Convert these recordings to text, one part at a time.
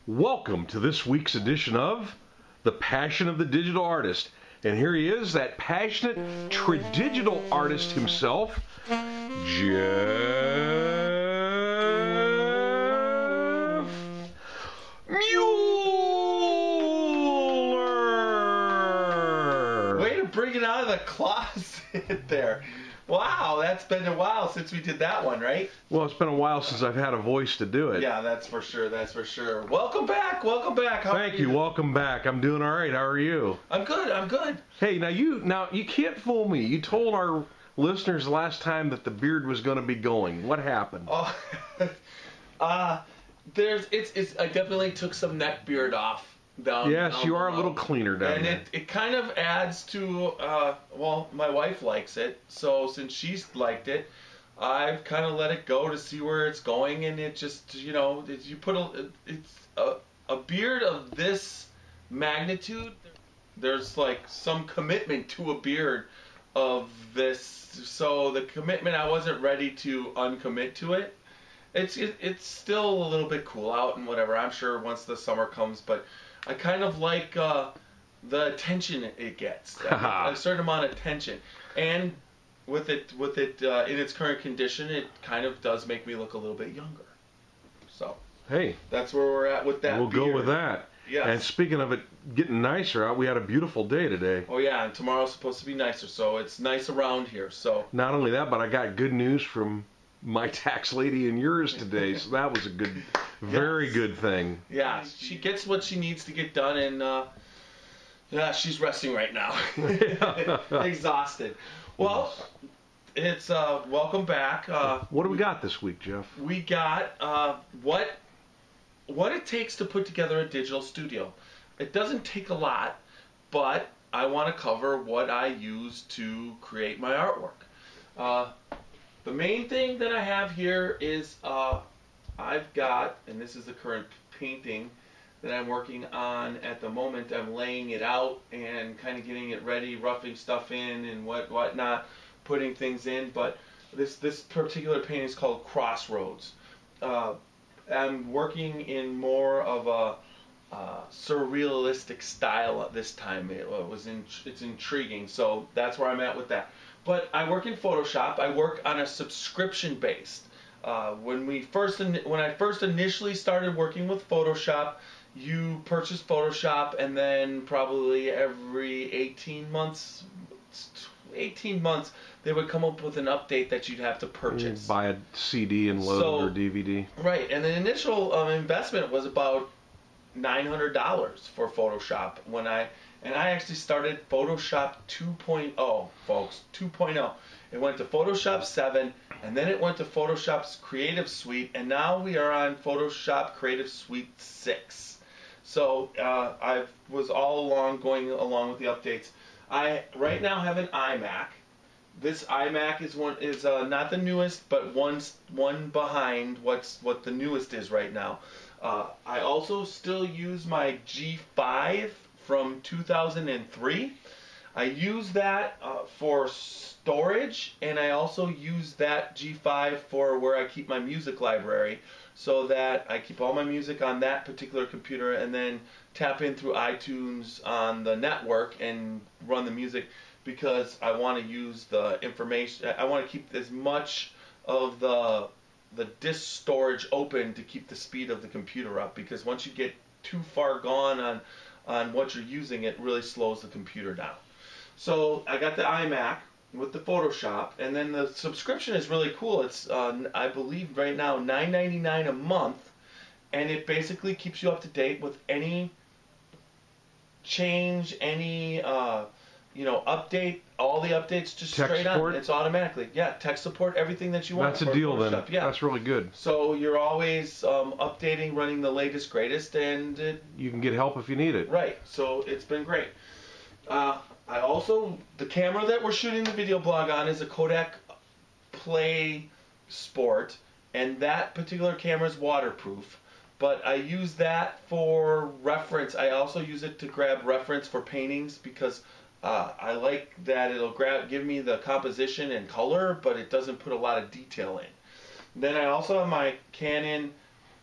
Welcome to this week's edition of The Passion of the Digital Artist. And here he is, that passionate tradigital artist himself, Jeff Mueller. Way to bring it out of the closet there. Wow, that's been a while since we did that one, right? Well, it's been a while since I've had a voice to do it. Yeah, that's for sure, that's for sure. Welcome back, welcome back. Thank you, welcome back. I'm doing all right. How are you? I'm good, I'm good. Hey, now you can't fool me. You told our listeners last time that the beard was going to be going. What happened? Oh, I definitely took some neck beard off. Yes, you are a little cleaner down there. And it kind of adds to, well, my wife likes it, so since she's liked it, I've kind of let it go to see where it's going, and it just, you know, you put a beard of this magnitude, there's like some commitment to a beard of this, so the commitment, I wasn't ready to uncommit to it. It's still a little bit cool out and whatever, I'm sure once the summer comes, but I kind of like the attention it gets, a certain amount of attention, and with it in its current condition, it kind of does make me look a little bit younger. So hey, that's where we're at with that. We'll go with that. Yes. And speaking of it getting nicer out, we had a beautiful day today. Oh yeah, and tomorrow's supposed to be nicer, so it's nice around here. So not only that, but I got good news from my tax lady and yours today, so that was a good, very good thing. Yeah, she gets what she needs to get done, and yeah, she's resting right now, exhausted. Well, it's welcome back. What do we got this week, Jeff? We got what it takes to put together a digital studio. It doesn't take a lot, but I want to cover what I use to create my artwork. The main thing that I have here is I've got, and this is the current painting that I'm working on at the moment. I'm laying it out and kind of getting it ready, roughing stuff in and whatnot, putting things in. But this particular painting is called Crossroads. I'm working in more of a surrealistic style at this time. It's intriguing, so that's where I'm at with that. But I work in Photoshop. I work on a subscription based. When I first initially started working with Photoshop, you purchase Photoshop, and then probably every 18 months, they would come up with an update that you'd have to purchase. Buy a CD and load or DVD. Right, and the initial investment was about $900 for Photoshop and I actually started Photoshop 2.0, folks, 2.0. It went to Photoshop 7, and then it went to Photoshop's Creative Suite, and now we are on Photoshop Creative Suite 6. So I was all along going along with the updates. I right now have an Imac. This Imac is not the newest, but one behind what the newest is right now. I also still use my G5 from 2003. I use that for storage, and I also use that G5 for where I keep my music library, so that I keep all my music on that particular computer and then tap in through iTunes on the network and run the music, because I want to use the information. I want to keep as much of the disk storage open to keep the speed of the computer up, because once you get too far gone on what you're using, it really slows the computer down. So I got the iMac with the Photoshop, and then the subscription is really cool. It's I believe right now $9.99 a month, and it basically keeps you up to date with any change, any update, all the updates just text straight support? on. It's automatically, text support, everything that you want. That's a deal Photoshop. then. Yeah. That's really good. So you're always updating, running the latest, greatest, and you can get help if you need it. Right. So it's been great. The camera that we're shooting the video blog on is a Kodak Play Sport, and that particular camera is waterproof. But I use that for reference. I also use it to grab reference for paintings, because I like that it'll give me the composition and color, but it doesn't put a lot of detail in. Then I also have my Canon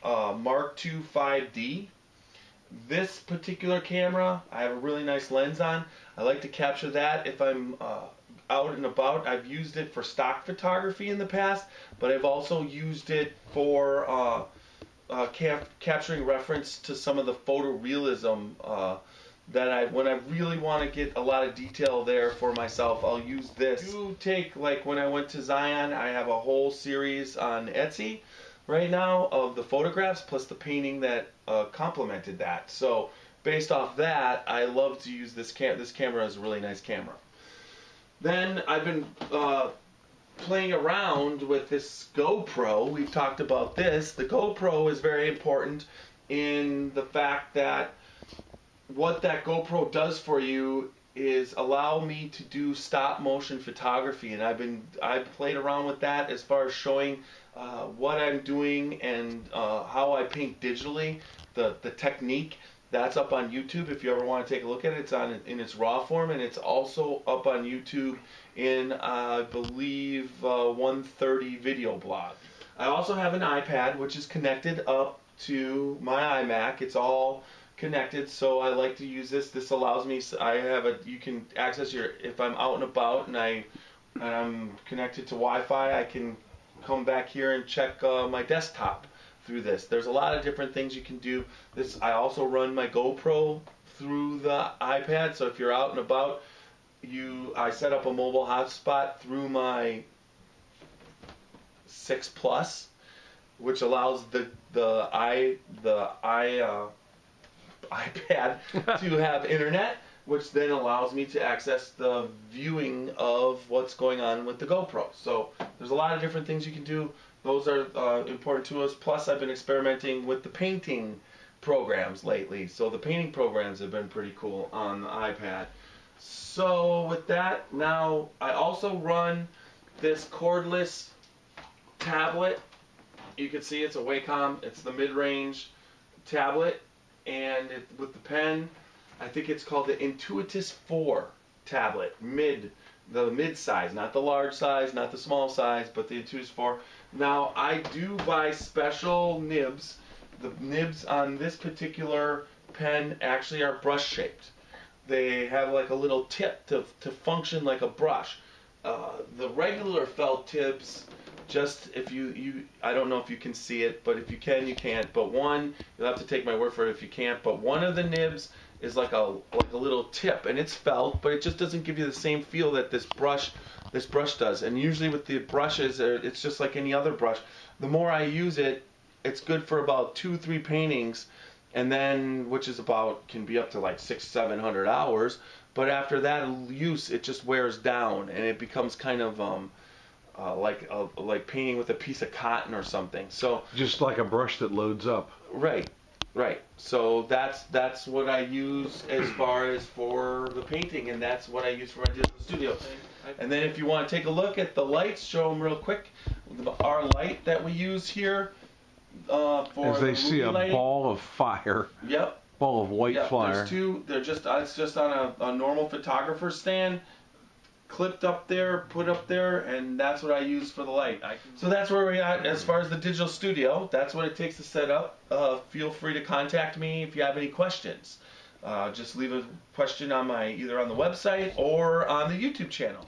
Mark II 5D, This particular camera, I have a really nice lens on. I like to capture that if I'm out and about. I've used it for stock photography in the past, but I've also used it for capturing reference to some of the photorealism that when I really want to get a lot of detail there for myself, I'll use this. You take, like when I went to Zion, I have a whole series on Etsy right now of the photographs plus the painting that complemented that. So based off that, I love to use this this camera is a really nice camera. Then I've been playing around with this GoPro. We've talked about this. The GoPro is very important in the fact that what that GoPro does for you is allow me to do stop motion photography, and I've played around with that as far as showing what I'm doing and how I paint digitally, the technique. That's up on YouTube if you ever want to take a look at it. It's on in its raw form, and it's also up on YouTube in I believe 130 video blog. I also have an iPad which is connected up to my Imac. It's all connected, so I like to use this. This allows me, you can access if I'm out and about and I'm connected to Wi-Fi, I can come back here and check my desktop through this. There's a lot of different things you can do. I also run my GoPro through the iPad, so if you're out and about, I set up a mobile hotspot through my 6 Plus, which allows the iPad to have internet, which then allows me to access the viewing of what's going on with the GoPro. So there's a lot of different things you can do. Those are important to us. Plus, I've been experimenting with the painting programs lately. So the painting programs have been pretty cool on the iPad. So with that, now I also run this cordless tablet. You can see it's a Wacom. It's the mid-range tablet, and with the pen, I think it's called the Intuitus 4 tablet, the mid size, not the large size, not the small size, but the Intuitus 4. Now I do buy special nibs. The nibs on this particular pen actually are brush shaped. They have like a little tip to function like a brush. The regular felt tips, just if I don't know if you can see it, but if you can, you can't. But you'll have to take my word for it if you can't. But one of the nibs is like a little tip, and it's felt, but it just doesn't give you the same feel that this brush does. And usually with the brushes, it's just like any other brush. The more I use it, it's good for about 2-3 paintings, and then which is can be up to like 600-700 hours. But after that use, it just wears down, and it becomes kind of like painting with a piece of cotton or something. So just like a brush that loads up. Right. So that's what I use as far as for the painting, and that's what I use for my digital studio. And then if you want to take a look at the lights, show them real quick. Our light that we use here for as they see a lighting. Ball of fire. Yep. Ball of white fire. There's two. It's just on a normal photographer stand, clipped up there, put up there, and that's what I use for the light. So that's where we're at as far as the digital studio. That's what it takes to set up. Feel free to contact me if you have any questions. Just leave a question on either on the website or on the YouTube channel.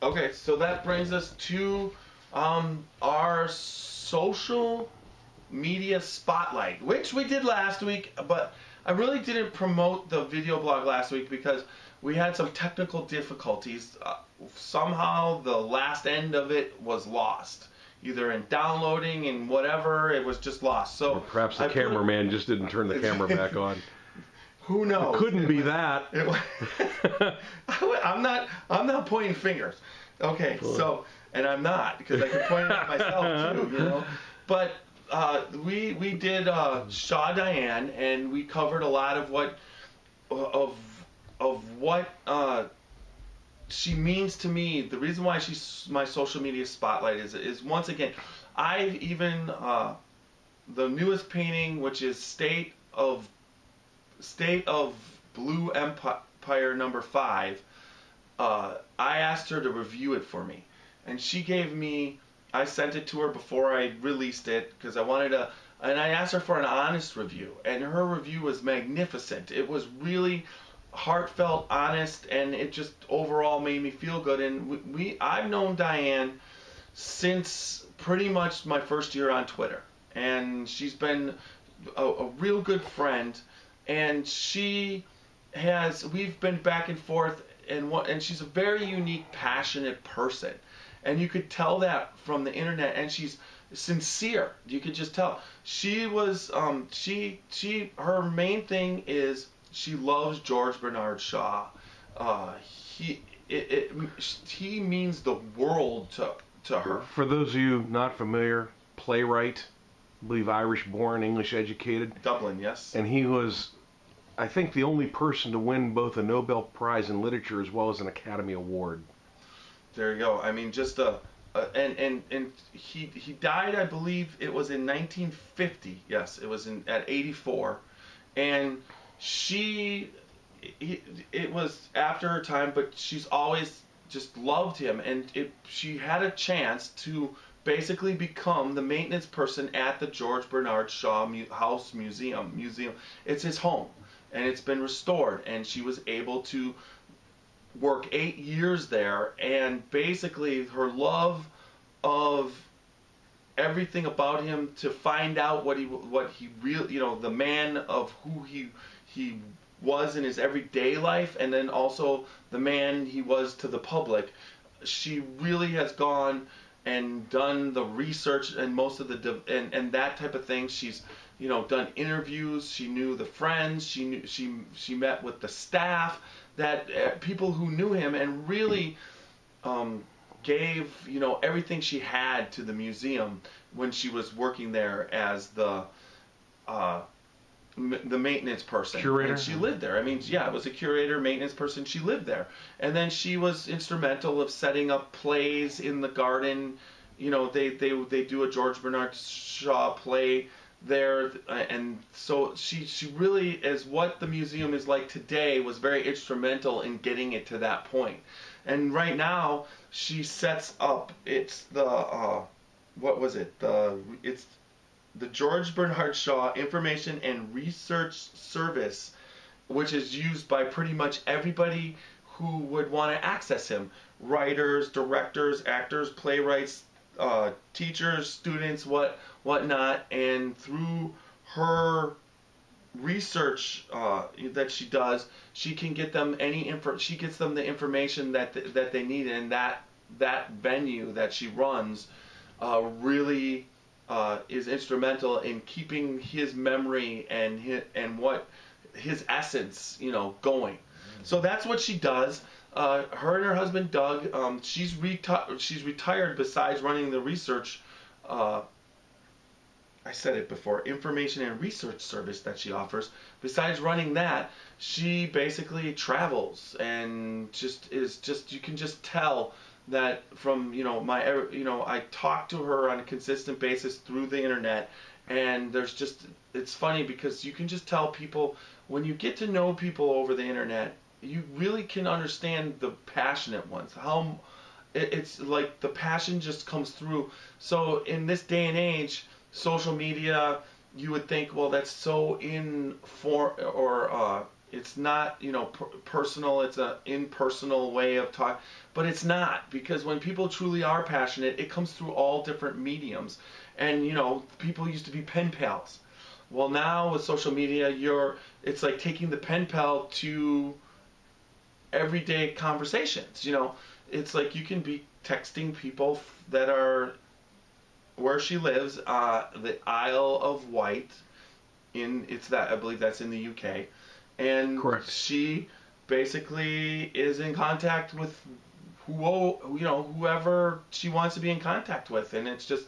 Okay, so that brings us to our social media spotlight, which we did last week, but I really didn't promote the video blog last week because we had some technical difficulties. Somehow the last end of it was lost, either in downloading and whatever. It was just lost. So or perhaps the cameraman just didn't turn the camera back on. Who knows? It couldn't be that. I'm not pointing fingers. Okay, so, and I'm not, because I can point it at myself too, you know. But we did Shaw Diane, and we covered a lot of what she means to me. The reason why she's my social media spotlight is once again, I've even the newest painting, which is State of Blue Empire number 5. I asked her to review it for me, and she gave me. I sent it to her before I released it because I wanted and I asked her for an honest review, and her review was magnificent. It was really heartfelt, honest, and it just overall made me feel good. And I've known Diane since pretty much my first year on Twitter, and she's been a real good friend, and we've been back and forth, and she's a very unique, passionate person, and you could tell that from the internet, and she's sincere. You could just tell. She was her main thing is she loves George Bernard Shaw. He means the world to her. For those of you not familiar, playwright, I believe Irish born, English educated. Dublin, yes. And he was, I think, the only person to win both a Nobel Prize in Literature as well as an Academy Award. There you go. I mean, just and he died, I believe it was in 1950. Yes, it was at 84, and it was after her time, but she's always just loved him, and she had a chance to basically become the maintenance person at the George Bernard Shaw House Museum. It's his home, and it's been restored, and she was able to work 8 years there, and basically her love of everything about him, to find out what he really, the man of who he was in his everyday life, and then also the man he was to the public. She really has gone and done the research and most of and that type of thing. She's done interviews. She knew the friends. She met with the staff, that people who knew him, and really gave everything she had to the museum when she was working there as the maintenance person. Curator. And she lived there. I mean, yeah, it was a curator, maintenance person. She lived there, and then she was instrumental of setting up plays in the garden. They do a George Bernard Shaw play there, and so she really, as what the museum is like today, was very instrumental in getting it to that point. And right now she sets up, it's the it's the George Bernard Shaw Information and Research Service, which is used by pretty much everybody who would want to access him: writers, directors, actors, playwrights, teachers, students, whatnot. And through her research that she does, she can get them she gets them the information that they need, and that venue that she runs really is instrumental in keeping his memory and what his essence going. So that's what she does. Her and her husband Doug, she's retired. Besides running the research, I said it before, information and research service that she offers. Besides running that, she basically travels, and you can just tell that from I talk to her on a consistent basis through the internet, and it's funny because you can just tell people, when you get to know people over the internet, you really can understand the passionate ones. How it's like the passion just comes through. So in this day and age, social media, you would think, well, that's so it's not personal. It's an impersonal way of talking, but it's not, because when people truly are passionate, it comes through all different mediums. And people used to be pen pals. Well, now with social media, it's like taking the pen pal to everyday conversations. It's like you can be texting people that are where she lives, the Isle of Wight, I believe that's in the UK, and correct. She basically is in contact with whoever she wants to be in contact with, and it's just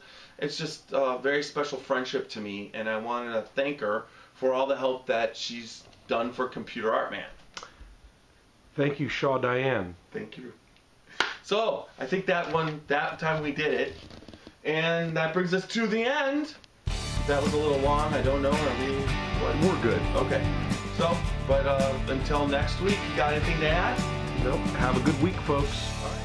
a very special friendship to me, and I wanted to thank her for all the help that she's done for Computer Art Man. Thank you, Shaw Diane. Thank you. So I think that time we did it. And that brings us to the end. That was a little long. I don't know. We're good. Okay. So, but until next week, you got anything to add? Nope. Have a good week, folks. All right.